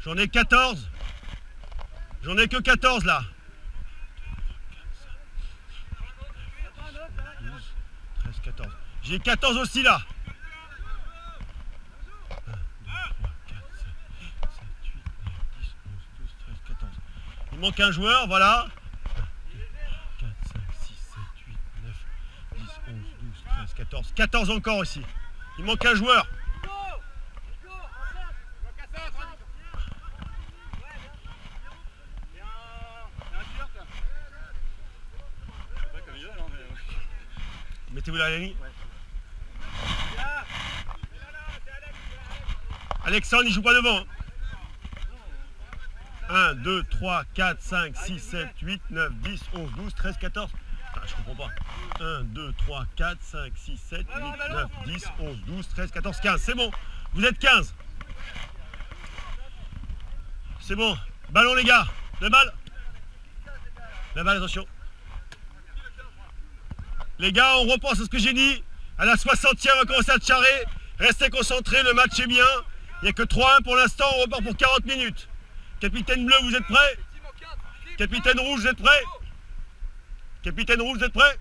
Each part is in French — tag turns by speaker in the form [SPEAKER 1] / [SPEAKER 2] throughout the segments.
[SPEAKER 1] J'en ai 14. J'en ai que 14 là. 12, 13, 14. J'ai 14 aussi là. 1, 2, 3, 4, 5, 7, 8, 9, 10, 11, 12, 13, 14. Il manque un joueur, voilà. 1, 2, 3, 4, 5, 6, 7, 8, 9, 10, 11, 12, 13, 14. 14 encore aussi. Il manque un joueur. Mettez-vous là, Lénie. Alexandre, il joue pas devant. 1, 2, 3, 4, 5, 6, 7, 8, 9, 10, 11, 12, 13, 14. Ah, je comprends pas. 1, 2, 3, 4, 5, 6, 7, 8, 9, 10, 11, 12, 13, 14, 15. C'est bon. Vous êtes 15. C'est bon. Ballon, les gars. La balle. La balle, attention. Les gars, on repense à ce que j'ai dit. À la 60e, on va commencer à charrer. Restez concentrés, le match est bien. Il n'y a que 3-1 pour l'instant, on repart pour 40 minutes. Capitaine bleu, vous êtes prêts? Capitaine rouge, vous êtes prêts? Capitaine rouge, vous êtes prêts?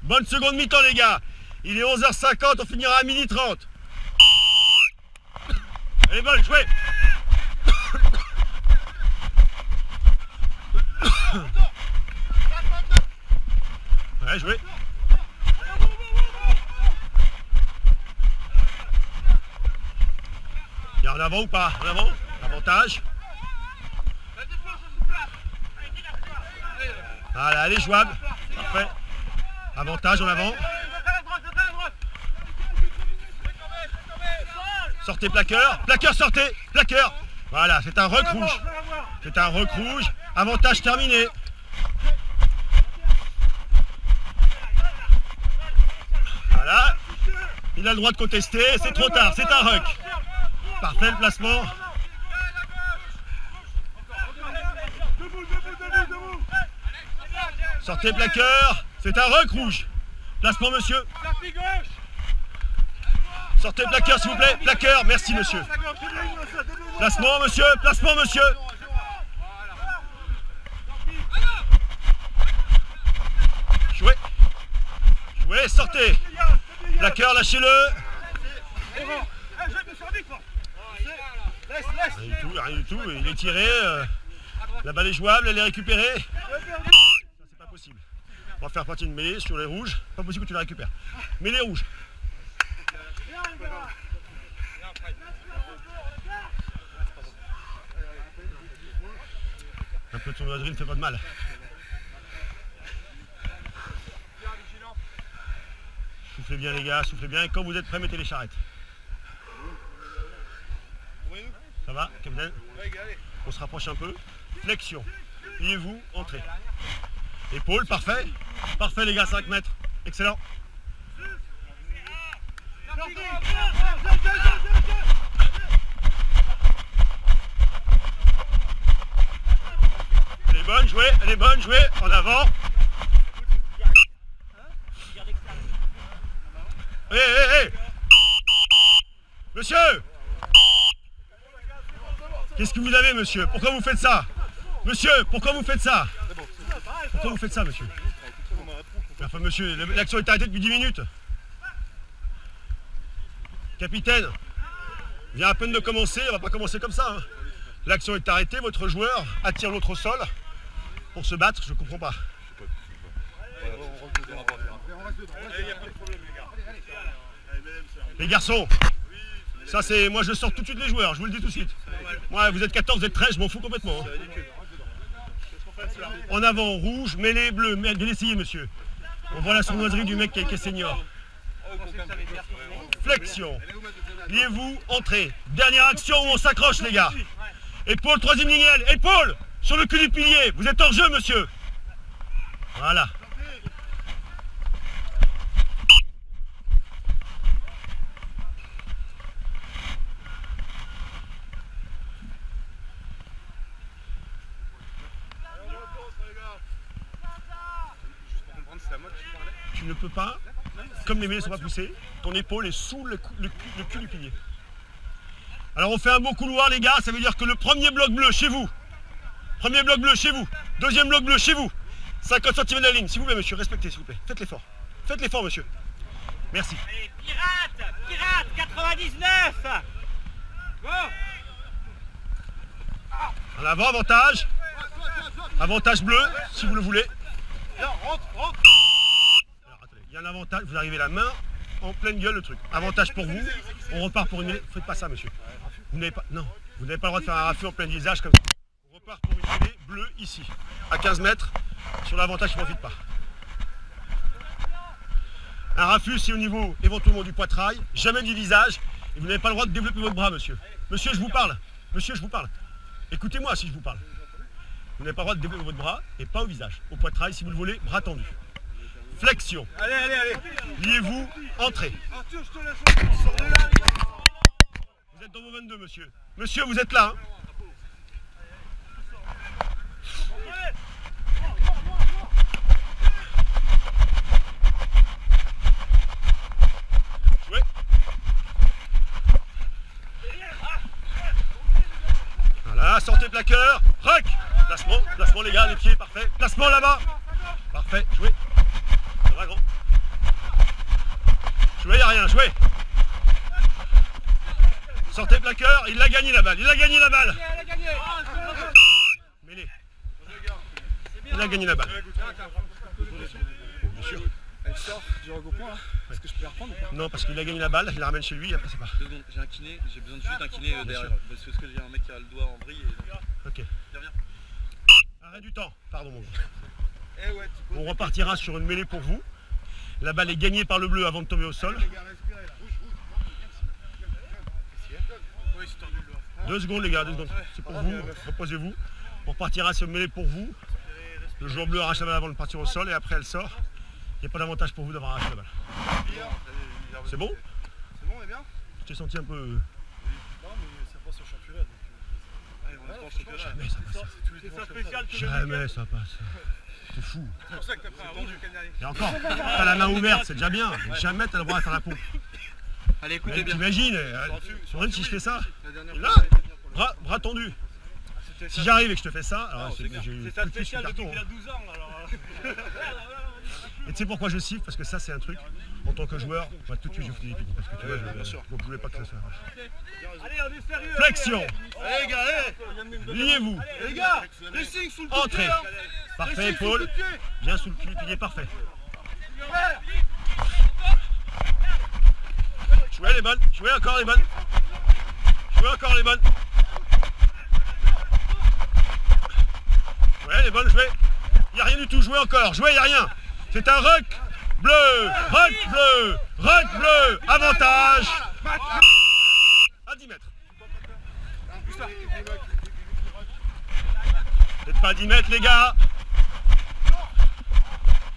[SPEAKER 1] Bonne seconde mi-temps, les gars. Il est 11h50, on finira à 12h30. Allez, bonne, jouez. Ouais, jouez. Il y a en avant ou pas? En avant? Avantage. Voilà, elle est jouable. Parfait. Avantage en avant. Sortez plaqueur. Plaqueur, sortez. Plaqueur. Voilà, c'est un rock rouge. C'est un rock rouge. Avantage terminé. Voilà. Il a le droit de contester. C'est trop tard. C'est un rock. Parfait le placement. Sortez plaqueur. C'est un rock rouge. Placement, monsieur. Sortez plaqueur, s'il vous plaît. Plaqueur, merci, monsieur. Placement, monsieur. Placement, monsieur. Jouez. Jouez, sortez. Plaqueur, lâchez-le. Rien du tout, rien du tout. Il est tiré. La balle est jouable, elle est récupérée. Ça, c'est pas possible. On va faire partie de mêlée sur les rouges. Pas possible que tu la récupères. Mêlée rouge. Un peu de tournoiserie ne fait pas de mal. Soufflez bien les gars, soufflez bien. Et quand vous êtes prêts, mettez les charrettes. Ça va, capitaine? On se rapproche un peu. Flexion. Pliez-vous, entrez. Épaule, parfait. Parfait les gars, 5 mètres. Excellent. Elle est bonne, jouez. Elle est bonne, jouez. En avant. Hé, hé, hé. Monsieur! Qu'est-ce que vous avez, monsieur? Pourquoi vous faites ça? Monsieur, pourquoi vous faites ça? Pourquoi vous faites ça, monsieur? Enfin, monsieur, l'action est arrêtée depuis 10 minutes. Capitaine, vient à peine de commencer, on va pas commencer comme ça. Hein. L'action est arrêtée, votre joueur attire l'autre au sol pour se battre, je comprends pas. Les garçons, ça c'est, moi je sors tout de suite les joueurs, je vous le dis tout de suite. Moi vous êtes 14, vous êtes 13, je m'en fous complètement. Hein. En avant, rouge, mêlée, bleu, bien essayé monsieur. On voit la sournoiserie du mec qui est senior. Flexion. Liez-vous, entrez. Dernière action où on s'accroche les gars. Épaule, troisième ligne, épaule sur le cul du pilier. Vous êtes hors jeu monsieur. Voilà. Tu ne peux pas, comme les mêlées ne sont pas poussées, ton épaule est sous le cul du pilier. Alors on fait un bon couloir les gars, ça veut dire que le premier bloc bleu chez vous. Premier bloc bleu chez vous. Deuxième bloc bleu chez vous. 50 cm de la ligne, s'il vous plaît monsieur, respectez s'il vous plaît. Faites l'effort. Faites l'effort monsieur. Merci.
[SPEAKER 2] Allez, pirate 99. Go.
[SPEAKER 1] En avant, avantage. Avantage bleu, si vous le voulez.
[SPEAKER 3] Rentre.
[SPEAKER 1] Alors, attendez, il y a un avantage, vous arrivez la main en pleine gueule le truc. Avantage pour vous, on repart pour une mêlée. Faites pas ça monsieur. Vous n'avez pas, non, vous n'avez pas le droit de faire un raffut en plein visage comme ça. On repart pour une mêlée bleue ici, à 15 mètres, sur l'avantage qui ne profite pas. Un raffut c'est au niveau éventuellement du poitrail, jamais du visage, et vous n'avez pas le droit de développer votre bras monsieur. Monsieur je vous parle, monsieur je vous parle. Écoutez-moi si je vous parle. Vous n'avez pas le droit de développer votre bras et pas au visage. Au poitrail, si vous le voulez, bras tendu. Flexion.
[SPEAKER 3] Allez.
[SPEAKER 1] Liez-vous, entrez.
[SPEAKER 3] Arthur, je te laisse. Sors de là, les gars.
[SPEAKER 1] Vous êtes dans vos 22, monsieur. Monsieur, vous êtes là. Hein. Jouez. Voilà, sortez plaqueur. Rock. Placement les gars, les pieds, parfait. Placement là-bas. Parfait, jouez. Ça va grand. Jouez, il n'y a rien, jouez. Sortez plaqueur, il a gagné la balle, Mêlée. Il a gagné la balle. Bien sûr.
[SPEAKER 3] Elle sort du rug au point, hein. Est-ce que je peux la reprendre ou pas?
[SPEAKER 1] Non, parce qu'il a gagné la balle, il la ramène chez lui, après c'est pas.
[SPEAKER 4] 2 secondes, j'ai un kiné, j'ai besoin de juste d'un kiné derrière. Parce que j'ai un mec qui a le doigt en vrille.
[SPEAKER 1] Ok.
[SPEAKER 4] Viens.
[SPEAKER 1] Arrêt du temps, pardon mon gars.
[SPEAKER 3] Eh ouais,
[SPEAKER 1] On repartira sur une mêlée pour vous. La balle est gagnée par le bleu avant de tomber au sol. 2 secondes les gars, 2 secondes. C'est pour vous, reposez-vous. On repartira sur une mêlée pour vous. Le joueur bleu arrache la balle avant de partir au sol et après elle sort. Il n'y a pas d'avantage pour vous d'avoir arraché la balle. C'est bon?
[SPEAKER 3] C'est bon, on est bien?
[SPEAKER 1] Je t'ai senti un peu...
[SPEAKER 3] Non, mais ça passe au championnat.
[SPEAKER 1] Jamais ça passe.
[SPEAKER 3] C'est ça spécial.
[SPEAKER 1] Jamais ça passe. C'est fou.
[SPEAKER 3] C'est pour ça que t'as pris un bon du dernier.
[SPEAKER 1] Et encore, t'as la main ouverte, c'est déjà bien. Mais jamais t'as le droit à faire la pompe.
[SPEAKER 4] Allez, écoutez bien.
[SPEAKER 1] T'imagines, Soren, si je fais ça, là, bras tendu. Si j'arrive et que je te fais ça, alors
[SPEAKER 3] C'est ça spécial depuis qu'il a 12 ans. Alors...
[SPEAKER 1] Et tu sais pourquoi je siffle? Parce que ça c'est un truc, en tant que joueur, moi tout de suite je fous des pieds. Parce que tu vois, je ne voulais pas que ça soit.
[SPEAKER 3] Allez, on est sérieux.
[SPEAKER 1] Flexion.
[SPEAKER 3] Allez, les gars, allez.
[SPEAKER 1] Liez-vous.
[SPEAKER 3] Les gars, pressing sous le pied.
[SPEAKER 1] Entrez. Parfait, épaule. Bien sous le pied, pilier parfait. Jouez les bonnes, jouez encore les bonnes. Jouez encore les bonnes. Ouais, les bonnes, jouez. Il n'y a rien du tout, jouez encore, jouez, il n'y a rien. C'est un ruck bleu, ruck bleu, avantage. À 10 mètres. Peut-être pas à 10 mètres, les gars.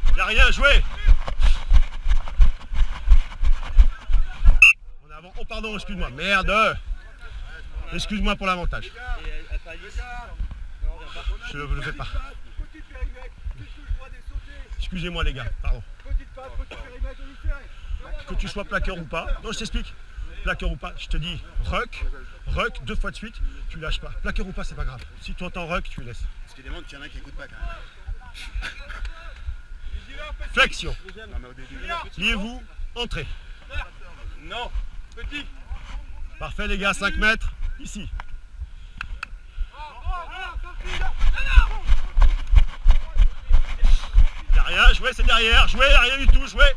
[SPEAKER 1] Il n'y a rien, jouez. On est avant. Oh, pardon, excuse-moi. Merde. Excuse-moi pour l'avantage. Je ne le fais pas. Excusez-moi les gars, pardon. Que tu sois plaqueur ou pas, non je t'explique, plaqueur ou pas, je te dis ruck, 2 fois de suite, tu lâches pas. Plaqueur ou pas, c'est pas grave. Si tu entends ruck, tu laisses.
[SPEAKER 3] Parce qu'il demande qu'il y en a qui n'écoutent pas quand même.
[SPEAKER 1] Flexion. Liez-vous, entrez.
[SPEAKER 3] Non, petit.
[SPEAKER 1] Parfait les gars, 5 mètres, ici. Rien, jouez, c'est derrière, jouez, rien du tout, jouez.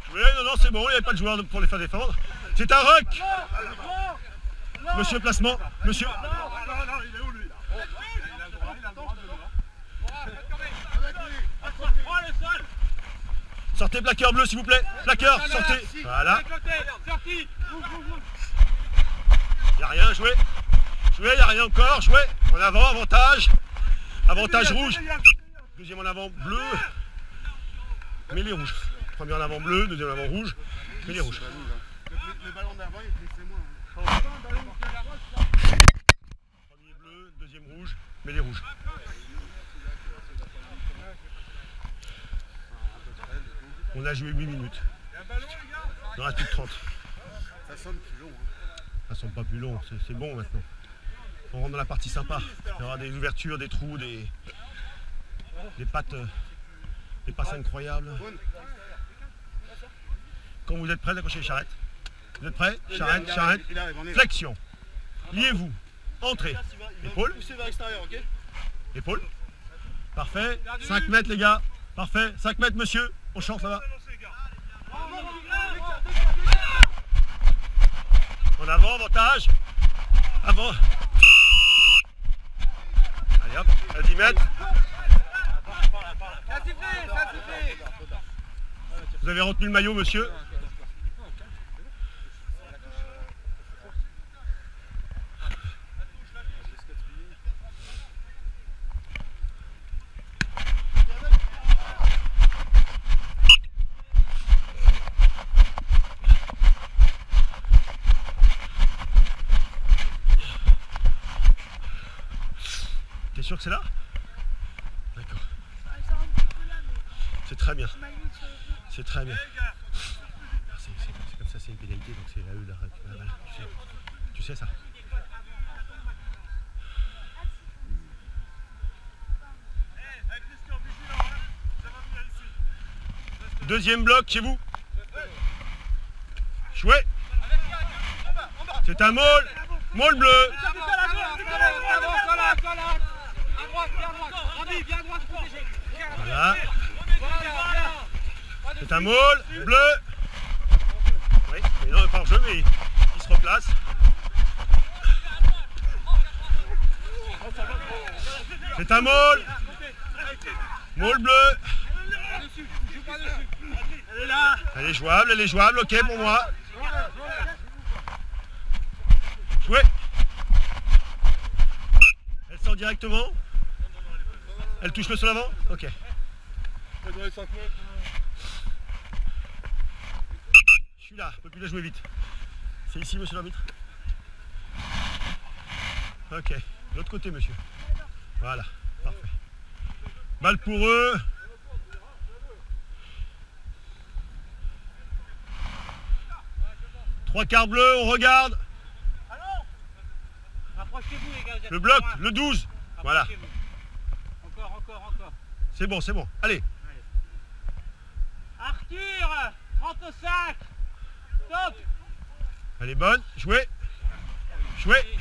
[SPEAKER 1] Jouez, non, c'est bon, il n'y avait pas de joueur pour les faire défendre. C'est un ruck. Monsieur, placement, monsieur.
[SPEAKER 3] Non, il est où lui?
[SPEAKER 1] Sortez plaqueur bleu s'il vous plaît, plaqueur, sortez. Voilà. Il n'y a rien, jouez. Jouez, il n'y a rien encore, jouez. En avant, avantage. Avantage rouge. Deuxième en avant bleu, mêlée rouge. Premier en avant bleu, deuxième en avant rouge, mêlée rouge.
[SPEAKER 3] Le ballon d'avant, il glissait moins.
[SPEAKER 1] Premier bleu, deuxième rouge, mêlée rouge. On a joué 8 minutes. Il en reste plus de 30.
[SPEAKER 3] Ça sonne plus long.
[SPEAKER 1] Ça ne sont pas plus longs, c'est bon maintenant. On rentre dans la partie sympa. Il y aura des ouvertures, des trous, des pattes, des passes incroyables. Quand vous êtes prêts, accrochez les charrettes. Vous êtes prêts? Charrette, charrette. Flexion. Liez-vous. Entrez. Épaule. Épaule. Parfait. 5 mètres les gars. Parfait. 5 mètres monsieur. On chante là-bas. En avant, avantage. Avant. Allez hop, à 10 mètres. Vous avez retenu le maillot monsieur. T'es sûr que c'est là? D'accord. C'est très bien. C'est très bien. C'est comme ça, c'est une pénalité, donc c'est à eux de récupérer. Tu sais ça. Deuxième bloc chez vous. Jouez. C'est un môle. Môle bleu. Voilà. C'est un môle bleu. Oui, mais non, pas en jeu, mais il se replace. C'est un môle. Môle bleu. Elle est jouable, ok pour moi. Jouez. Elle sort directement. Elle touche le sol avant. Ok. Je suis là, on peut plus la jouer vite. C'est ici monsieur l'arbitre. Ok, de l'autre côté monsieur. Voilà, parfait. Balle pour eux. Trois quarts bleus, on regarde.
[SPEAKER 2] Rapprochez-vous les gars.
[SPEAKER 1] Le bloc, le 12. Voilà.
[SPEAKER 2] Encore.
[SPEAKER 1] C'est bon, c'est bon. Allez.
[SPEAKER 2] Arthur, 35. Top.
[SPEAKER 1] Elle est bonne. Jouez. Jouez.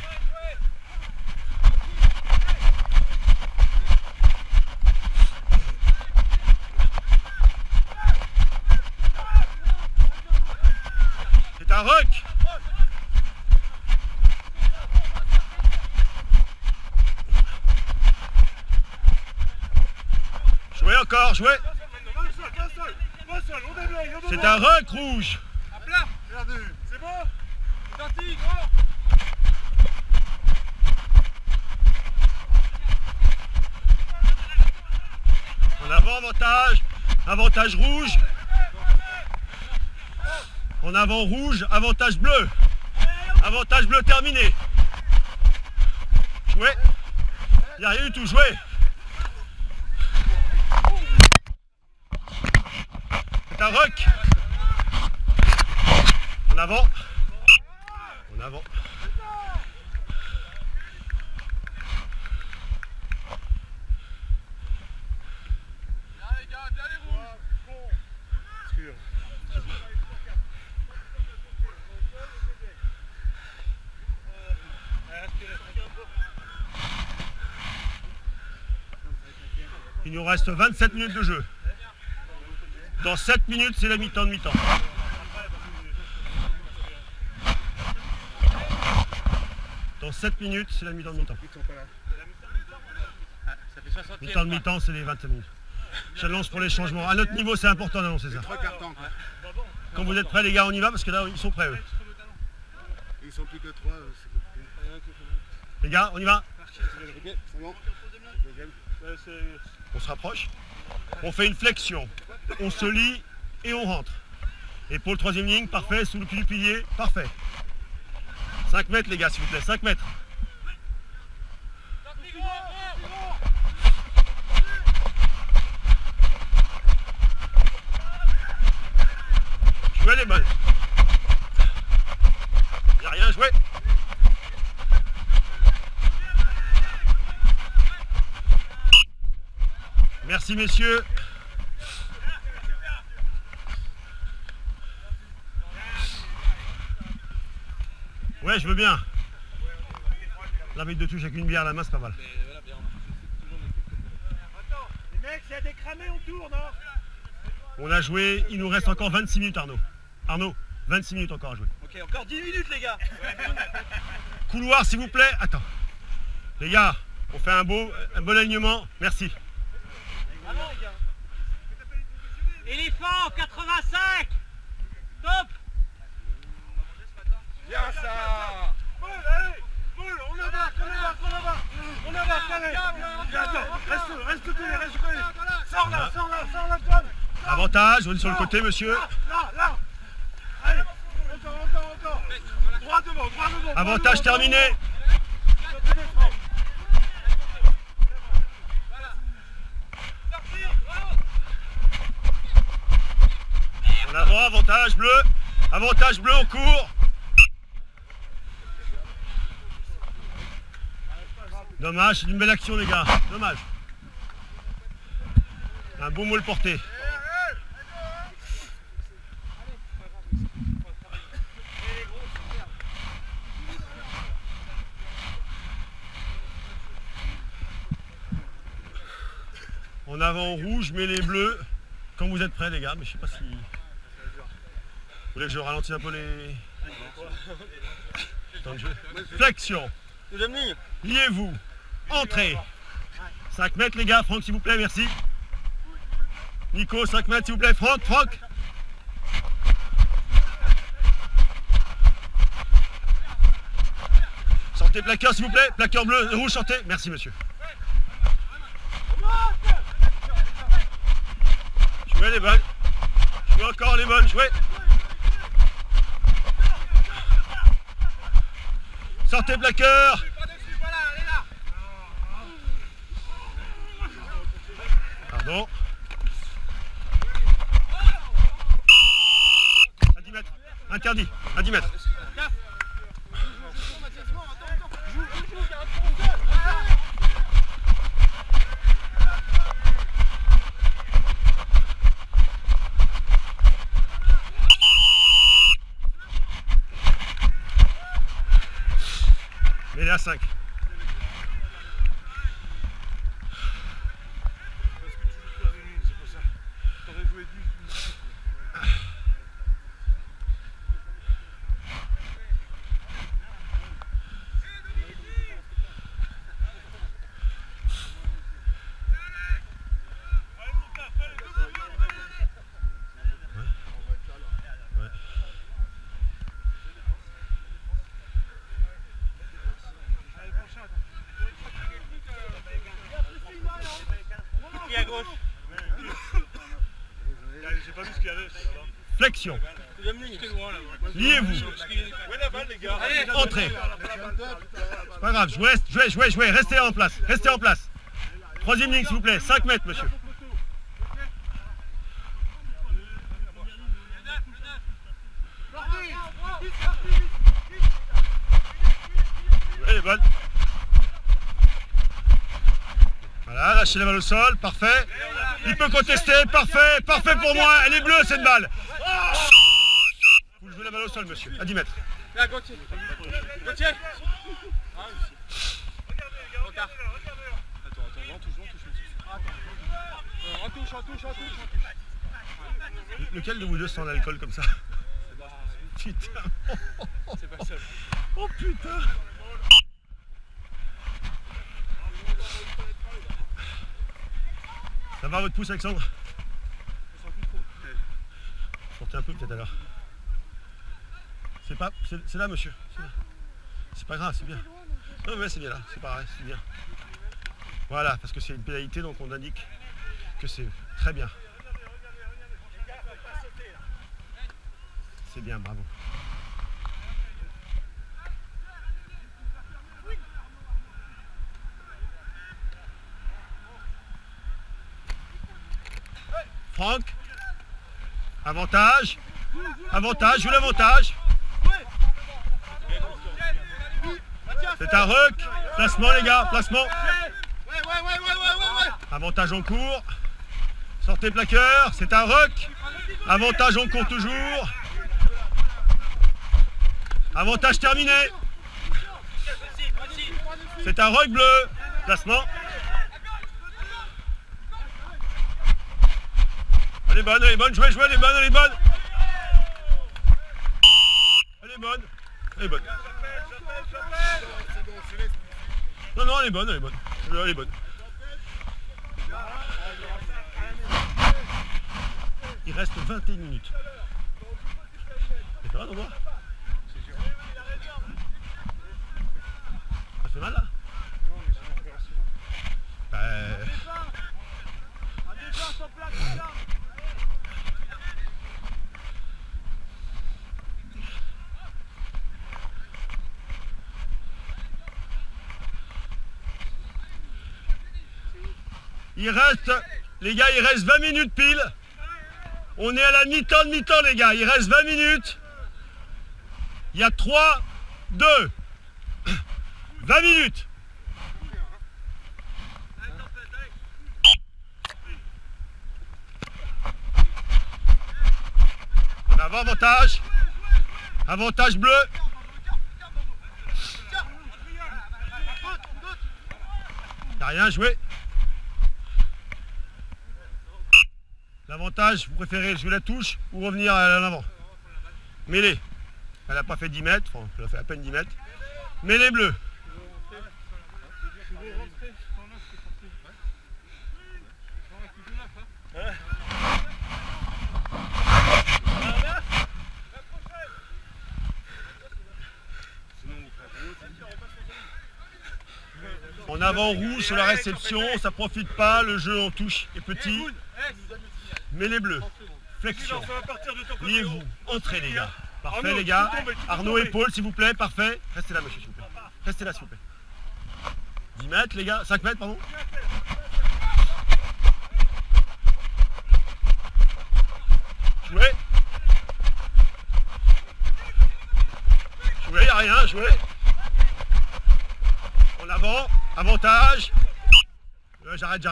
[SPEAKER 1] C'est un rock. Jouez encore, jouez. C'est un rock rouge.
[SPEAKER 3] C'est bon.
[SPEAKER 1] En avant, avantage. Avantage rouge. En avant rouge, avantage bleu. Avantage bleu terminé. Jouez. Il n'y a rien du tout, jouez. C'est un rock. En avant. En avant. Il nous reste 27 minutes de jeu. Dans 7 minutes, c'est la mi-temps de mi-temps. Dans 7 minutes, c'est la mi-temps de mi-temps. Mi-temps de mi-temps, c'est les 27 minutes. J'annonce pour les changements. À notre niveau, c'est important d'annoncer ça. Quand vous êtes prêts, les gars, on y va parce que là, ils sont prêts, eux.
[SPEAKER 3] Ils sont plus que 3, c'est compliqué.
[SPEAKER 1] Les gars, on y va.
[SPEAKER 3] C'est bon.
[SPEAKER 1] On se rapproche. On fait une flexion. On se lie et on rentre. Et pour le troisième ligne, parfait. Sous le cul du pilier, parfait. 5 mètres, les gars, s'il vous plaît. 5 mètres. Jouez les balles. Il n'y a rien à jouer. Merci messieurs. Ouais, je veux bien. L'arbitre de touche avec une bière à la main, c'est pas mal.
[SPEAKER 3] Les mecs, s'il y a des cramés, on tourne, hein.
[SPEAKER 1] On a joué, il nous reste encore 26 minutes Arnaud. Arnaud, 26 minutes encore à jouer.
[SPEAKER 4] Ok, encore 10 minutes les gars.
[SPEAKER 1] Couloir s'il vous plaît. Attends. Les gars, on fait un bon alignement. Merci.
[SPEAKER 2] Éléphant, 85. Top.
[SPEAKER 3] Bien ça. Boule, allez. Boule, on avance, on avance, allez. Reste collé. Sors là, John.
[SPEAKER 1] Avantage, on est sur le côté monsieur.
[SPEAKER 3] Là. Allez, encore. Droit devant.
[SPEAKER 1] Avantage terminé. En avant, avantage bleu. Avantage bleu en cours. Dommage, c'est une belle action les gars. Dommage. Un beau moule porté. En avant rouge, mais les bleus. Quand vous êtes prêts les gars, mais je sais pas si... Vous voulez que je ralentisse un peu les... Temps de jeu. Flexion. Liez-vous. Entrez. 5 mètres les gars, Franck s'il vous plaît, merci. Nico, 5 mètres s'il vous plaît, Franck. Sortez plaqueur s'il vous plaît, plaqueur bleu, rouge, sortez. Merci monsieur. Jouez les balles. Jouez encore les balles, jouez. Sortez plaqueur. Pardon. À 10 mètres. Interdit. À 10 mètres. Mets-les à 5.
[SPEAKER 2] À gauche.
[SPEAKER 3] J'ai pas vu ce qu'il y avait.
[SPEAKER 1] Flexion. Liez-vous. Entrez. C'est pas grave, jouez. Restez en place. Troisième ligne s'il vous plaît. 5 mètres monsieur. Allez, bonne. Voilà, lâchez la balle au sol, parfait. Il peut contester, parfait pour moi. Elle est bleue cette balle. Vous jouez la balle au sol, monsieur, à 10 mètres.
[SPEAKER 2] Là, Gauthier.
[SPEAKER 4] Attends, on touche.
[SPEAKER 1] Lequel de vous deux sent l'alcool comme ça? Putain.
[SPEAKER 4] C'est pas seul.
[SPEAKER 1] Oh putain. Ça va votre pouce Alexandre? Sortez un peu peut-être alors. C'est là monsieur. C'est pas grave, c'est bien. Non mais c'est bien là, c'est pareil, c'est bien. Voilà, parce que c'est une pénalité donc on indique que c'est très bien. C'est bien, bravo. Franck, avantage, joue l'avantage. C'est un ruck, placement les gars, placement. Avantage en cours. Sortez plaqueur, c'est un ruck. Avantage en court toujours. Avantage terminé. C'est un ruck bleu. Placement. Elle est bonne, jouez, elle est bonne, elle est bonne. Elle est bonne, elle est bonne. Non, elle est bonne, elle est bonne. Elle est bonne. Il reste 21 minutes. C'est pas grave, on voit. Ça fait mal là? Il reste, les gars, il reste 20 minutes pile. On est à la mi-temps de mi-temps, les gars. Il reste 20 minutes. Il y a 3, 2, 20 minutes. On a avantage. Avantage bleu. Il n'y a rien à jouer. L'avantage, vous préférez jouer la touche ou revenir à l'avant. Mêlée. Elle n'a pas fait 10 mètres, enfin, elle a fait à peine 10 mètres. Mêlée bleue. En avant rouge sur la réception, ça profite pas, le jeu en touche est petit. Mêlée bleue, flexion, liez-vous, entrez les gars. Parfait les gars. Arnaud épaule s'il vous plaît, parfait. Restez là monsieur s'il vous plaît. Restez là s'il vous plaît. 10 mètres les gars, 5 mètres pardon. Jouez. Jouez, y'a rien, jouez. En avant, avantage. J'arrête.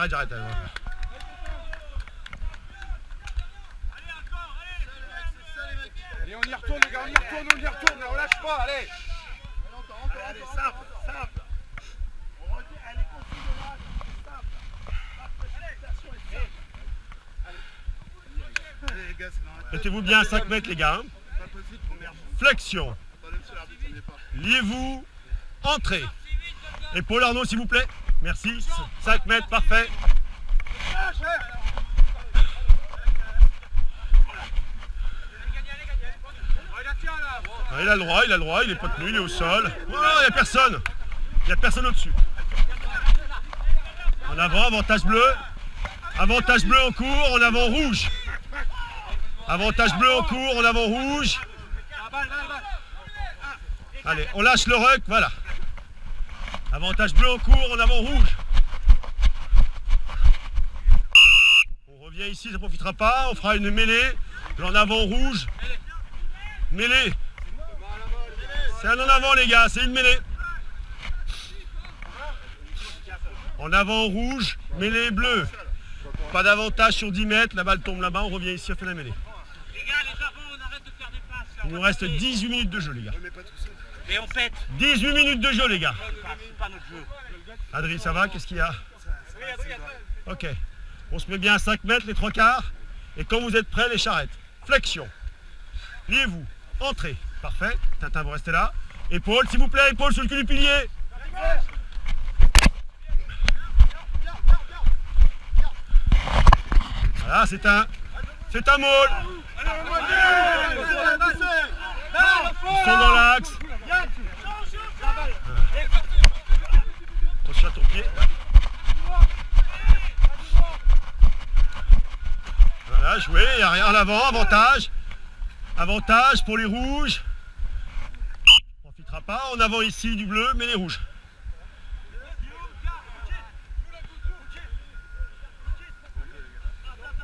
[SPEAKER 3] Allez, on y retourne, les gars, on y retourne, on lâche pas, allez. Allez, simple. Allez, continue de là, simple. Allez, les gars, c'est dans la...
[SPEAKER 1] Mettez-vous bien à 5 mètres les gars. Flexion. Liez-vous, entrez. Épaule Arnaud s'il vous plaît. Merci. 5 mètres, parfait. Ah, il a le droit, il est pas tenu, il est au sol. Oh, il n'y a personne. Il n'y a personne au-dessus. En avant, avantage bleu. Avantage bleu en cours, en avant rouge. Avantage bleu en cours, en avant rouge. Allez, on lâche le ruck, voilà. Avantage bleu en cours, en avant rouge. On revient ici, ça ne profitera pas. On fera une mêlée. En avant rouge. Mêlée. C'est un en avant les gars, c'est une mêlée. En avant rouge, mêlée bleue. Pas d'avantage sur 10 mètres, la balle tombe là-bas, on revient ici, on fait la mêlée.
[SPEAKER 2] Les gars, les avants, on arrête de faire des passes.
[SPEAKER 1] Il nous reste 18 minutes de jeu les gars.
[SPEAKER 2] Et on pète.
[SPEAKER 1] 18 minutes de jeu les gars.
[SPEAKER 2] C'est pas notre jeu.
[SPEAKER 1] Adri, ça va? Qu'est-ce qu'il y a? Ok. On se met bien à 5 mètres, les 3 quarts. Et quand vous êtes prêts, les charrettes. Flexion. Liez-vous. Entrez. Parfait. Tintin, vous restez là. Épaule, s'il vous plaît. Épaule sur le cul du pilier. Voilà, c'est un maul. Ils sont dans l'axe. Attention à ton pied. Voilà, jouez, il n'y a rien à l'avant, avantage. Avantage pour les rouges. On ne profitera pas, en avant ici du bleu, mais les rouges.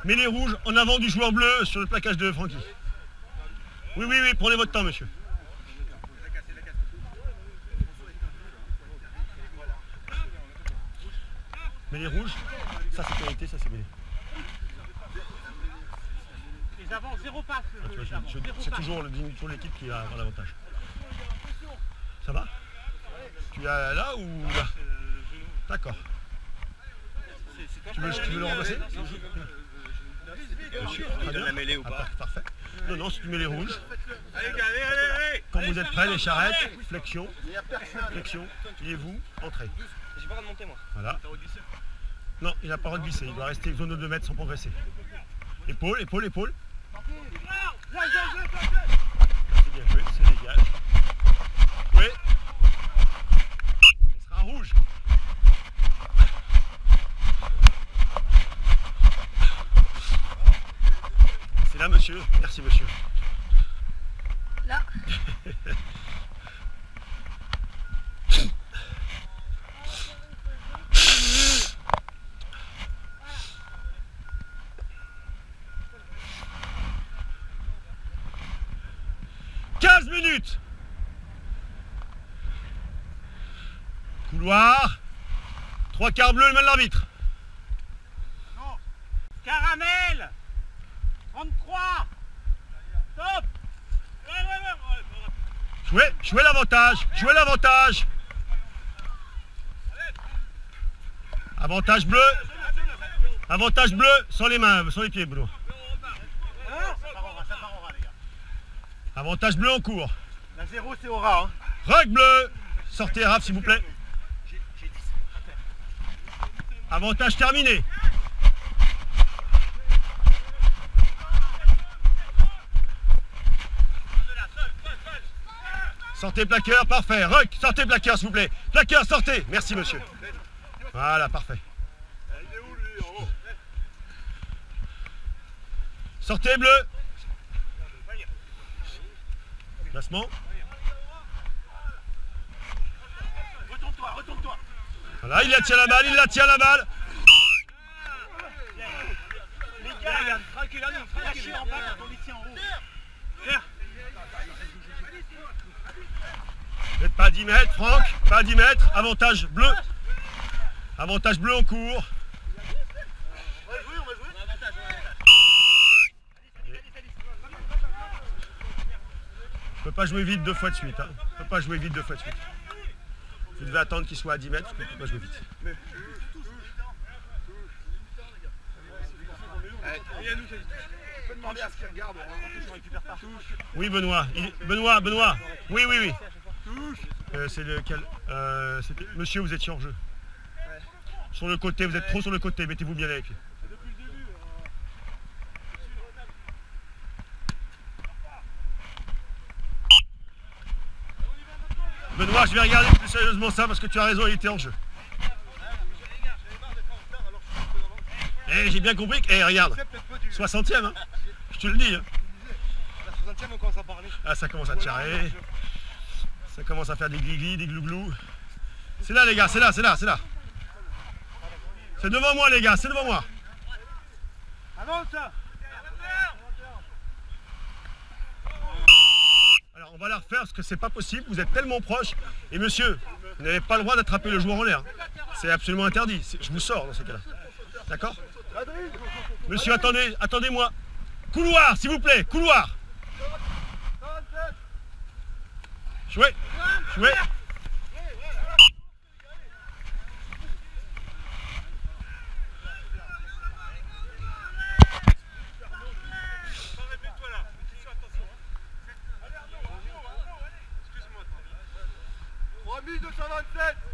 [SPEAKER 1] Mais les rouges en avant du joueur bleu sur le plaquage de Francky. Oui, prenez votre temps monsieur. Mais les rouges, ça c'est qualité, ça c'est mêlé.
[SPEAKER 2] Les avants, zéro passe.
[SPEAKER 1] C'est toujours l'équipe qui a l'avantage. Ça va? Tu es là ou là? D'accord. Tu veux le remplacer?
[SPEAKER 4] Il donne la mêlée ou pas?
[SPEAKER 1] Parfait. Non, non, si tu mets les rouges.
[SPEAKER 3] Allez.
[SPEAKER 1] Quand vous êtes prêts, les charrettes, flexion, pliez-vous, entrez.
[SPEAKER 4] J'ai pas le droit de monter moi.
[SPEAKER 1] Voilà. Non, il n'a pas le droit de glisser, il doit rester zone de 2 mètres sans progresser. Épaule. C'est bien joué, c'est légal. Oui. Ce sera un rouge. C'est là, monsieur. Merci, monsieur.
[SPEAKER 5] Là.
[SPEAKER 1] Minutes. Couloir. 3 quarts bleus, le main de l'arbitre.
[SPEAKER 2] Caramel 33. Stop.
[SPEAKER 1] Jouez l'avantage. Avantage bleu. Avantage bleu sans les mains, sans les pieds, Bruno. Avantage bleu en cours.
[SPEAKER 3] La 0 c'est aura. Hein.
[SPEAKER 1] Rug bleu. Sortez Raph s'il vous plaît. Avantage terminé. Sortez plaqueur, parfait. Rug, sortez plaqueur s'il vous plaît. Plaqueur, sortez. Merci monsieur. Voilà, parfait. Sortez bleu. Placement.
[SPEAKER 3] Retourne-toi.
[SPEAKER 1] Voilà, il la tient la balle.
[SPEAKER 3] Les gars, tranquille, lâchez en bas quand on les tient en haut.
[SPEAKER 1] Vous n'êtes pas à 10 mètres, Franck. Pas à 10 mètres. Avantage bleu. Avantage bleu en cours.
[SPEAKER 3] On va jouer.
[SPEAKER 1] On ne peut pas jouer vite 2 fois de suite. Hein. Vous devez attendre qu'il soit à 10 mètres, parce qu'on ne peut pas jouer vite.
[SPEAKER 3] Tu peux demander à ce qu'il regarde, on récupère pas.
[SPEAKER 1] Oui, Benoît. Benoît. Oui. C'est lequel monsieur, vous étiez en jeu. Sur le côté, vous êtes trop sur le côté. Mettez-vous bien les pieds. Benoît, je vais regarder plus sérieusement ça parce que tu as raison, il était en jeu. Eh, j'ai bien compris que... Eh, regarde, 60e, hein. Je te le dis. Hein.
[SPEAKER 3] La 60e, on commence à parler.
[SPEAKER 1] Ah, ça commence à tirer. Ça commence à faire des gliglis, des glouglous. C'est là, les gars, c'est là. C'est devant moi, les gars, c'est devant moi.
[SPEAKER 3] Avance.
[SPEAKER 1] Alors, on va la refaire parce que c'est pas possible. Vous êtes tellement proches. Et monsieur, vous n'avez pas le droit d'attraper le joueur en l'air. C'est absolument interdit. Je vous sors dans ces cas-là. D'accord? Monsieur, attendez-moi. Couloir, s'il vous plaît, couloir. Jouez.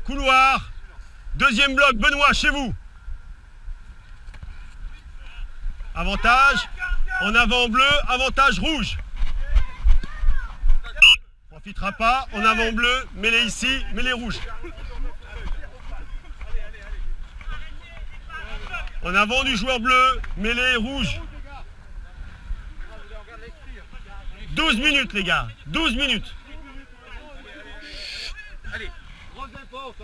[SPEAKER 1] Couloir. Deuxième bloc, Benoît, chez vous. Avantage. En avant bleu, avantage rouge. On profitera pas. En avant bleu, mets-les ici, mets-les rouges. En avant du joueur bleu, mets-les rouges. 12 minutes, les gars. 12 minutes.
[SPEAKER 3] Allez, grosse importe.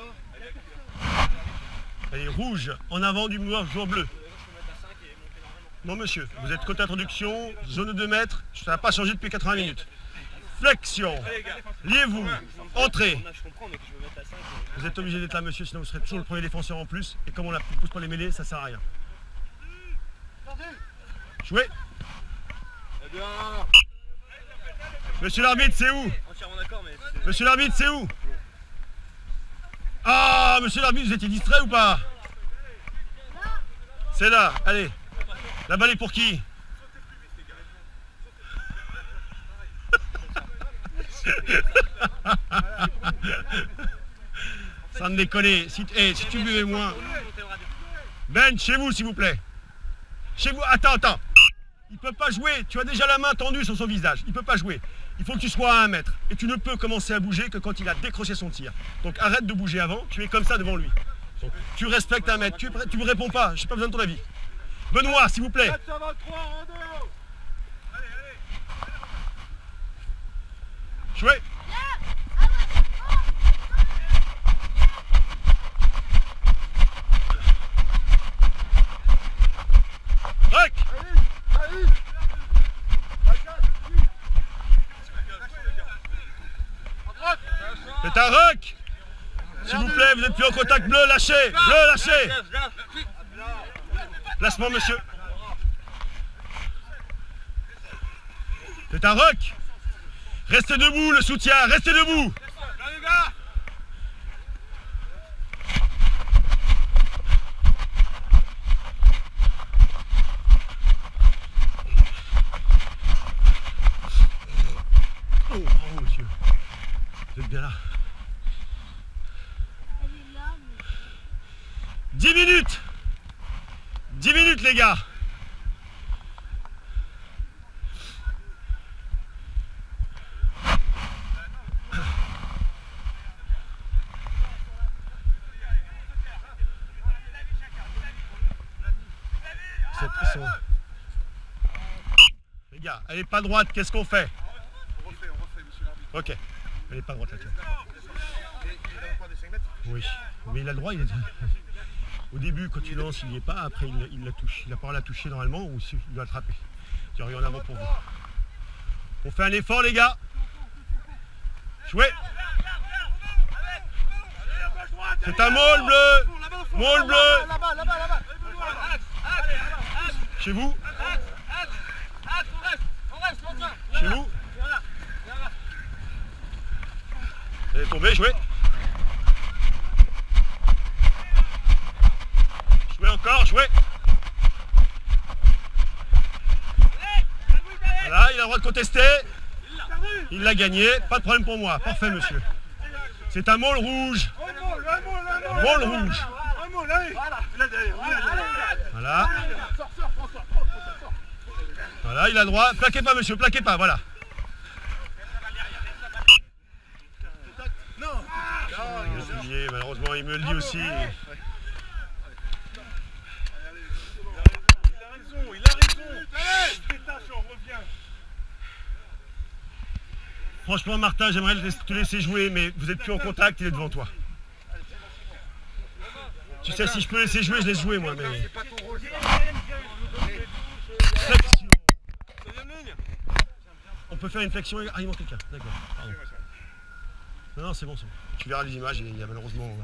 [SPEAKER 1] Allez, rouge, en avant du joueur bleu. Non, monsieur, vous êtes côté introduction, zone de 2 mètres, ça n'a pas changé depuis 80 minutes. Flexion, liez-vous, entrez. Vous êtes obligé d'être là, monsieur, sinon vous serez toujours le premier défenseur en plus. Et comme on la pousse pour les mêlées, ça sert à rien. Jouez. Monsieur l'arbitre, c'est où?
[SPEAKER 4] Entièrement d'accord, mais...
[SPEAKER 1] Monsieur l'arbitre, c'est où? Ah, monsieur l'arbitre, vous étiez distrait ou pas? C'est là, allez. La balle est pour qui? Sans déconner, si tu buvais moins. Ben, chez vous s'il vous plaît. Chez vous, attends. Il peut pas jouer, tu as déjà la main tendue sur son visage. Il peut pas jouer. Il faut que tu sois à 1 mètre. Et tu ne peux commencer à bouger que quand il a décroché son tir. Donc arrête de bouger avant, tu es comme ça devant lui. Donc, tu respectes 1 mètre, tu me réponds pas, j'ai pas besoin de ton avis. Benoît, s'il vous plaît.
[SPEAKER 3] 423, Rando.
[SPEAKER 1] Jouez. Rec. C'est un rock. S'il vous plaît, vous n'êtes plus en contact. Bleu, lâchez. Bleu, lâchez. Placement, monsieur. C'est un rock. Restez debout, le soutien. Restez debout. Oh, bravo, monsieur. Vous êtes bien là. 10 minutes. 10 minutes, les gars. Les gars, elle est pas droite, qu'est-ce qu'on fait?
[SPEAKER 3] On refait, monsieur l'arbitre.
[SPEAKER 1] Ok, elle est pas droite là.
[SPEAKER 3] Il a encore des 5 mètres.
[SPEAKER 1] Oui, mais il a le droit. Au début, quand tu lances, il n'y est pas. Après, il la touche. Il n'a pas à la toucher normalement ou il doit attraper. Tu reviens en avant pour vous. On fait un effort, les gars. Jouez. C'est un môle bleu. Môle bleu.
[SPEAKER 3] Là-bas.
[SPEAKER 1] Chez vous. Chez vous. Elle est tombée, jouez. Jouez encore, jouez. Voilà, il a le droit de contester. Il l'a gagné, pas de problème pour moi. Parfait, monsieur. C'est un môle rouge. Môle rouge. Voilà. Voilà, il a le droit. Plaquez pas, monsieur, plaquez pas, voilà. Malheureusement, il me le dit aussi.
[SPEAKER 3] Il a raison. Détache, on revient.
[SPEAKER 1] Franchement, Martin, j'aimerais te laisser jouer, mais vous n'êtes plus en contact, il est devant toi. Tu sais, si je peux laisser jouer, je laisse jouer, moi. Mais... Flexion. On peut faire une flexion. Ah, il manque quelqu'un. D'accord. Pardon. Non, c'est bon, c'est bon. Tu verras les images, il y a malheureusement...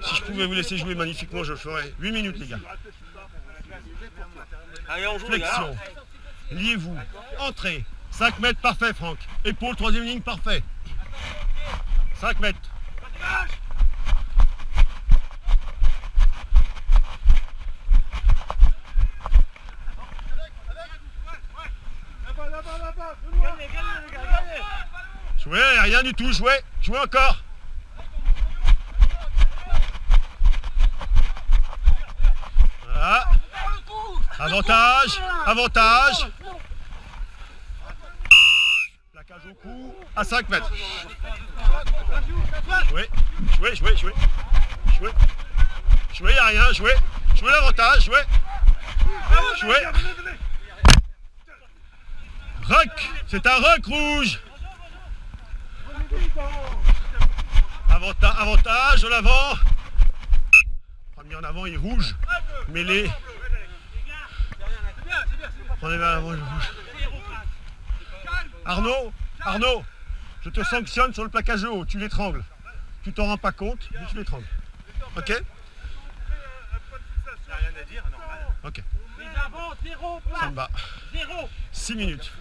[SPEAKER 1] Si je pouvais vous laisser jouer magnifiquement, je le ferais. 8 minutes, les gars.
[SPEAKER 4] Allez, on joue,
[SPEAKER 1] Flexion. Liez-vous. Entrez. 5 mètres, parfait, Franck. Épaule, 3e ligne, parfait. 5 mètres.
[SPEAKER 3] Là-bas.
[SPEAKER 1] Jouez, rien du tout, jouez. Jouez encore. Voilà. Avantage. Plaquage au cou à 5 mètres. Jouez, il n'y a rien, jouez l'avantage, jouez. Rock, c'est un rock rouge. Avantage en avant. Premier en avant, il est rouge. Mêlé. Prenez vers l'avant, il est rouge. Arnaud, je te sanctionne sur le plaquage haut, tu l'étrangles. Tu t'en rends pas compte, mais tu l'étrangles. Ok?
[SPEAKER 3] à dire, normal.
[SPEAKER 1] Ok,
[SPEAKER 2] Les avant, 0,
[SPEAKER 1] ça me va.
[SPEAKER 2] 0.
[SPEAKER 1] 6 minutes.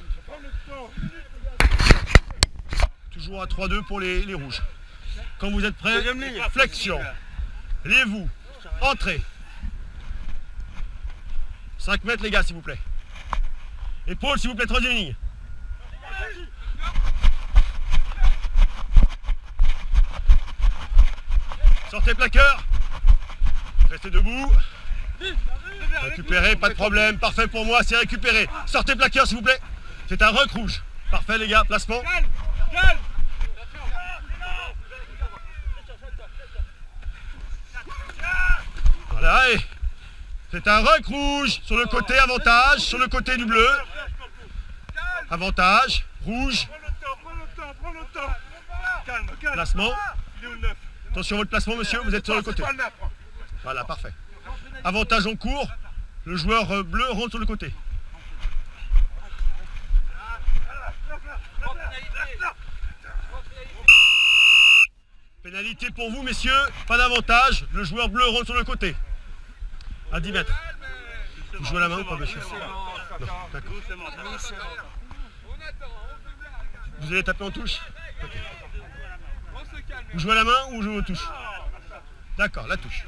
[SPEAKER 1] Toujours à 3-2 pour les rouges. Quand vous êtes prêts,
[SPEAKER 4] Deuxième ligne.
[SPEAKER 1] flexion. Liez-vous. Entrez. 5 mètres les gars s'il vous plaît. Épaule s'il vous plaît, troisième ligne. Sortez plaqueur. Restez debout. Récupérez, pas de problème. Parfait pour moi, c'est récupéré. Sortez plaqueur s'il vous plaît. C'est un rock rouge. Parfait les gars, placement. Voilà, et c'est un rock rouge sur le côté avantage, sur le côté du bleu. Avantage, rouge,
[SPEAKER 3] Prends le temps. Calme.
[SPEAKER 1] placement.
[SPEAKER 3] Il est où le 9?
[SPEAKER 1] Attention votre placement monsieur, vous êtes sur le côté.
[SPEAKER 3] Pas le 9.
[SPEAKER 1] Voilà, parfait. Avantage en cours, le joueur bleu rentre sur le côté. Pénalité pour vous messieurs, pas d'avantage, le joueur bleu rentre sur le côté. À 10 mètres. Vous jouez à la main ou pas monsieur? Non, d'accord. Vous allez taper en touche? Ok. Vous jouez à la main ou vous jouez aux touches? D'accord, la touche.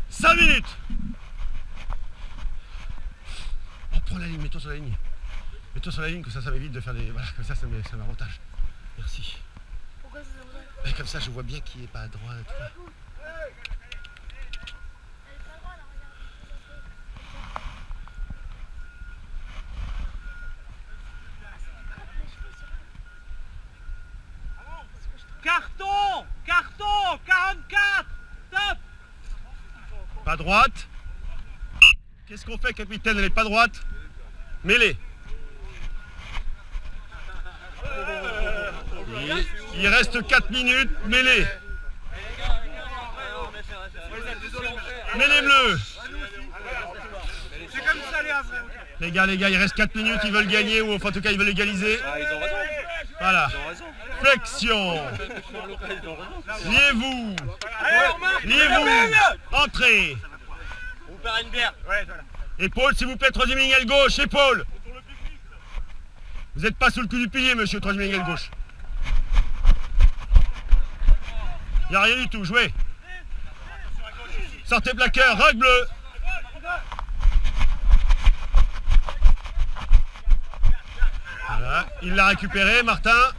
[SPEAKER 1] Cinq minutes. Oh, prends la ligne, mets-toi sur la ligne. Mets-toi sur la ligne, comme ça m'évite de faire des... Voilà, comme ça m'avantage. Merci.
[SPEAKER 5] Pourquoi c'est comme ça?
[SPEAKER 1] Et comme ça, je vois bien qu'il n'est pas à droite.
[SPEAKER 2] Carton, 44, top.
[SPEAKER 1] Pas droite. Qu'est-ce qu'on fait, capitaine? Elle n'est pas droite. Mêlée. Il reste 4 minutes. Mêlée. Mêlée bleue.
[SPEAKER 3] C'est comme ça,
[SPEAKER 1] Les gars, il reste 4 minutes. Ils veulent gagner ou enfin, en tout cas, ils veulent égaliser.
[SPEAKER 4] Ah, ils ont raison.
[SPEAKER 1] Voilà.
[SPEAKER 4] Ils ont raison.
[SPEAKER 1] Flexion.
[SPEAKER 4] Ils ont raison.
[SPEAKER 1] Liez-vous. Liez-vous. Entrez.
[SPEAKER 4] On vous perd une bière.
[SPEAKER 3] Ouais, voilà.
[SPEAKER 1] Épaule, s'il vous plaît, troisième ligne aile gauche. Épaule. Vous n'êtes pas sous le cul du pilier, monsieur, troisième ligne aile gauche. Il n'y a rien du tout, jouez. Sortez plaqueur, rug bleu. Voilà, il l'a récupéré, Martin.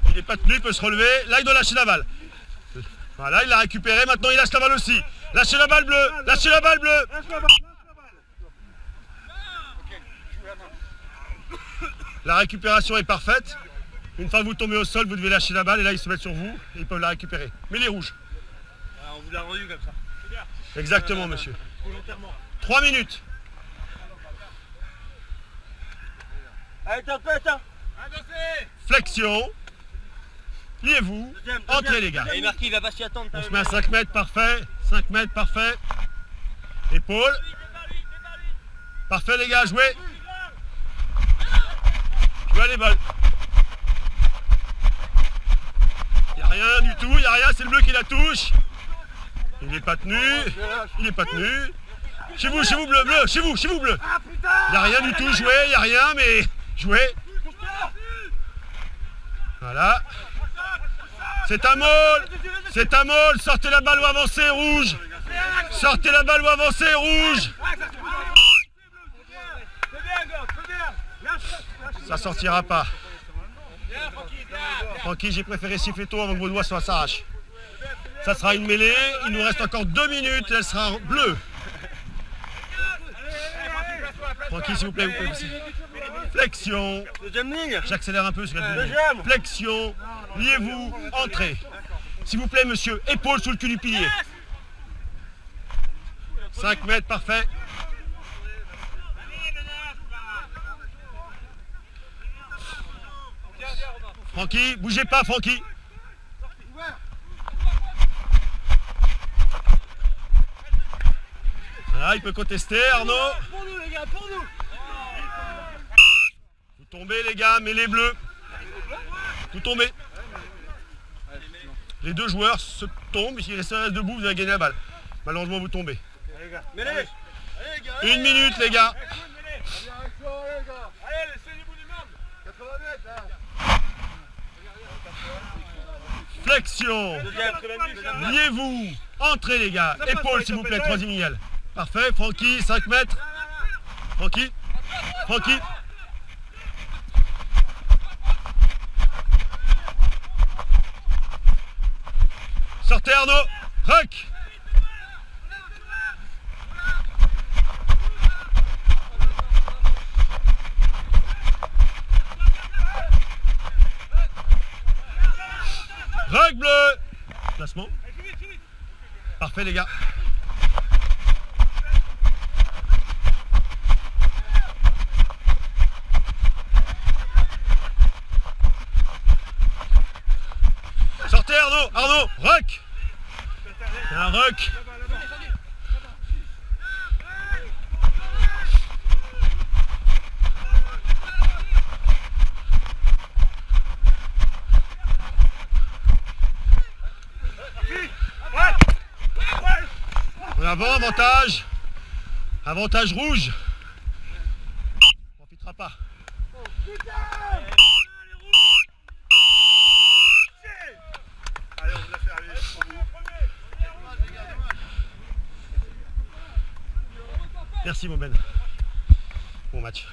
[SPEAKER 1] Il n'est pas tenu, il peut se relever. Là, il doit lâcher la balle. Voilà, il l'a récupéré, maintenant il lâche la balle aussi. Lâchez la balle bleue, lâchez la balle bleue. La récupération est parfaite. Une fois que vous tombez au sol, vous devez lâcher la balle et là ils se mettent sur vous et ils peuvent la récupérer. Mais les rouges.
[SPEAKER 4] Ah, on vous l'a rendu comme ça.
[SPEAKER 1] Exactement, monsieur.
[SPEAKER 4] Volontairement.
[SPEAKER 1] 3 minutes.
[SPEAKER 4] Allez, attends.
[SPEAKER 1] Flexion. Liez-vous. Entrez les gars.
[SPEAKER 4] Et Marquis, il va pas s'y attendre.
[SPEAKER 1] On se met à 5 mètres, parfait. 5 mètres, parfait. Épaule. Parfait les gars, jouez. Jouez à les balles. Il n'y a rien du tout, il n'y a rien, c'est le bleu qui la touche. Il n'est pas tenu. Il n'est pas tenu. Chez vous bleu, chez vous bleu. Il n'y a rien du tout, jouez, il n'y a rien, mais jouez. Voilà. C'est un môle, sortez la balle ou avancez, rouge. Sortez la balle ou avancez, rouge. Ça sortira pas. Francky, j'ai préféré siffler tôt avant que vos doigts s'arrachent. Ça sera une mêlée, il nous reste encore 2 minutes, elle sera bleue. Francky, s'il vous plaît, vous pouvez aussi. Flexion.
[SPEAKER 4] Deuxième ligne.
[SPEAKER 1] J'accélère un peu sur la deuxième.
[SPEAKER 4] Deuxième.
[SPEAKER 1] Flexion. Liez-vous. Entrez. S'il vous plaît, monsieur. Épaule sous le cul du pilier. 5 mètres, parfait. Francky, bougez pas, Francky. Là, il peut contester, Arnaud.
[SPEAKER 3] Pour nous les gars, pour nous.
[SPEAKER 1] Vous tombez les gars, mais les bleus. Vous tombez. Les deux joueurs se tombent, s'ils restent debout, vous allez gagner la balle. Malheureusement, vous tombez.
[SPEAKER 3] Mêlée.
[SPEAKER 1] 1 minute les gars.
[SPEAKER 3] Allez, laissez les bouts du monde. 80 mètres là.
[SPEAKER 1] Flexion. Liez-vous. Entrez les gars. Épaule s'il vous plaît, troisième lignal. Parfait, Francky, 5 mètres. Francky. Francky. Sortez Arnaud. Rock. Rock bleu. Placement. Parfait les gars. Sortez Arnaud. Arnaud. Rock. Un rock. On a bon avantage. Avantage rouge. On ne profitera pas.
[SPEAKER 3] Allez, on l'a fait arriver.
[SPEAKER 1] Merci mon Ben. Bon match.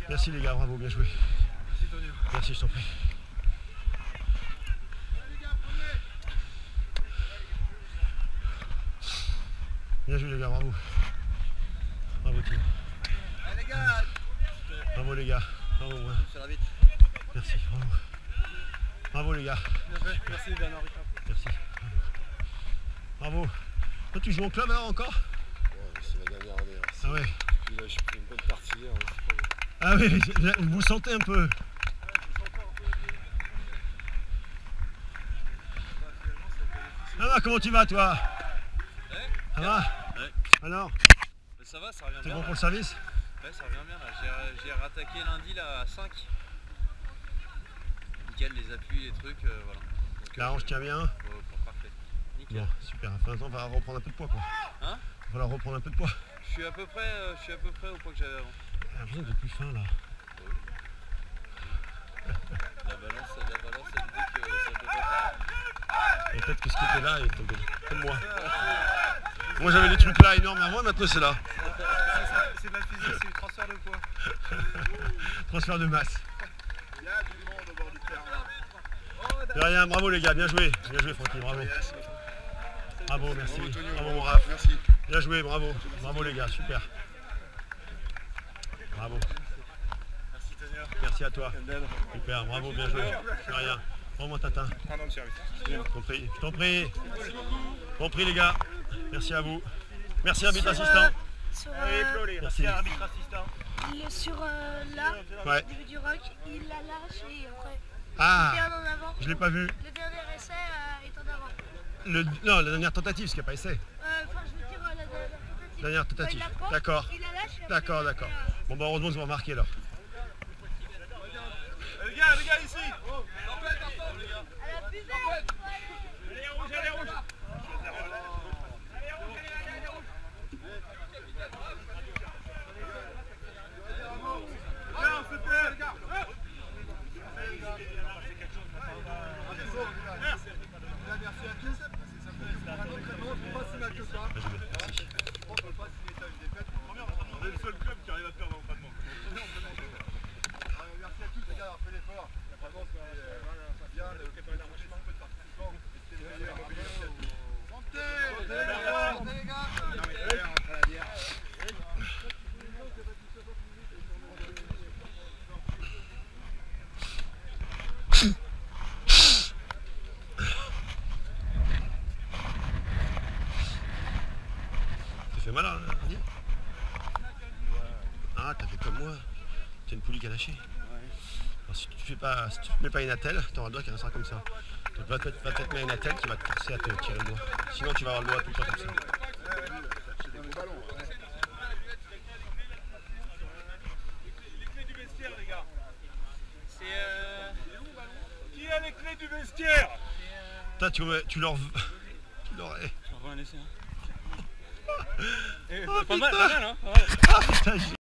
[SPEAKER 1] Merci les gars, bravo, bien joué. Merci, je t'en prie. Bien joué les gars, bravo. Bravo team. Bravo les gars. Bravo moi. Merci, bravo. Bravo les gars.
[SPEAKER 3] Merci Bernard.
[SPEAKER 1] Merci. Bravo. Toi tu joues en club alors encore?
[SPEAKER 6] Ouais, c'est la dernière année. Hein.
[SPEAKER 1] Ah ouais.
[SPEAKER 6] Puis là j'ai pris une bonne partie. Hein.
[SPEAKER 1] Ah oui, vous vous sentez un peu. Ça va, comment tu vas toi? Ça va?
[SPEAKER 4] Ouais.
[SPEAKER 1] Alors,
[SPEAKER 4] Mais ça va, ça revient
[SPEAKER 1] c'est
[SPEAKER 4] bien.
[SPEAKER 1] bon
[SPEAKER 4] là.
[SPEAKER 1] pour le service?
[SPEAKER 4] Ouais, ça revient bien là. J'ai rattaqué lundi là à 5. Nickel, les appuis, les trucs, voilà. Donc,
[SPEAKER 1] La hanche tient bien.
[SPEAKER 4] Parfait. Nickel.
[SPEAKER 1] Bon, super. Enfin, on va reprendre un peu de poids quoi.
[SPEAKER 4] Hein?
[SPEAKER 1] Il va falloir reprendre un peu de poids.
[SPEAKER 4] Je suis à peu près au poids que j'avais avant.
[SPEAKER 1] J'ai l'impression que t'es plus fin là.
[SPEAKER 4] La balance elle dit que ça peut pas.
[SPEAKER 1] Et peut-être que ce qui était là est tombé. Comme moi. Moi j'avais des trucs là énormes avant, maintenant c'est là.
[SPEAKER 3] C'est de la physique, c'est du transfert de poids.
[SPEAKER 1] Transfert de masse.
[SPEAKER 3] Il y a du monde au bord du terrain.
[SPEAKER 1] De rien, bravo les gars, bien joué. Bien joué Francky, bravo. Bravo, merci. Bravo mon Raph.
[SPEAKER 3] Merci.
[SPEAKER 1] Bien joué, bravo. Bravo les gars, super. Bravo.
[SPEAKER 3] Merci Tania.
[SPEAKER 1] Merci à toi. Super, bravo, bien joué. De rien. Bravo mon tatin.
[SPEAKER 3] Pardon le service.
[SPEAKER 1] Je t'en prie. Je t'en prie. Je t'en prie les gars. Merci à vous. Merci arbitre assistant.
[SPEAKER 5] Sur,
[SPEAKER 1] Merci.
[SPEAKER 3] Arbitre assistant.
[SPEAKER 5] sur là,
[SPEAKER 1] Ouais.
[SPEAKER 5] au début du rock, il la lâche et après,
[SPEAKER 1] Ah,
[SPEAKER 5] bien en avant.
[SPEAKER 1] je l'ai pas vu.
[SPEAKER 5] Le dernier essai est en avant.
[SPEAKER 1] Non, la dernière tentative, ce qui n'est pas essai.
[SPEAKER 5] Enfin, je veux dire la dernière tentative.
[SPEAKER 1] Dernière tentative.
[SPEAKER 5] Quand il la prend,
[SPEAKER 1] D'accord.
[SPEAKER 5] il la lâche et après,
[SPEAKER 1] D'accord,
[SPEAKER 5] il
[SPEAKER 1] d'accord.
[SPEAKER 5] fait,
[SPEAKER 1] Bon bah heureusement qu'ils vont remarquer alors.
[SPEAKER 3] Les gars, ici.
[SPEAKER 5] à la buvette.
[SPEAKER 3] Allez, rouge, allez, rouge. Merci à tous. Ça fait un entraînement, pas si mal que ça.
[SPEAKER 1] Merci.
[SPEAKER 3] On peut pas signer ça une défaite. On est le seul club qui arrive à perdre l'entraînement. Merci à tous les gars d'avoir fait l'effort. Vraiment, c'est bien. Le franchement, peu de participants. C'était les meilleurs. Merci à tous. Santé les gars. Non mais d'ailleurs, on va la bière.
[SPEAKER 1] Ça fait mal hein, Andy? Ah, t'as fait comme moi. T'as une poulie qui a lâché. Alors, si tu te mets pas une attelle, tu auras le doigt qui restera comme ça. Donc va peut-être mettre une attelle qui va te forcer à te tirer le doigt. Sinon tu vas avoir le doigt tout le temps comme ça. vestiaire. Putain, tu leur... Tu leur...
[SPEAKER 2] On va un essai.
[SPEAKER 1] Oh,
[SPEAKER 2] Pas mal,
[SPEAKER 1] putain.
[SPEAKER 2] pas mal, hein.
[SPEAKER 1] Ah, putain,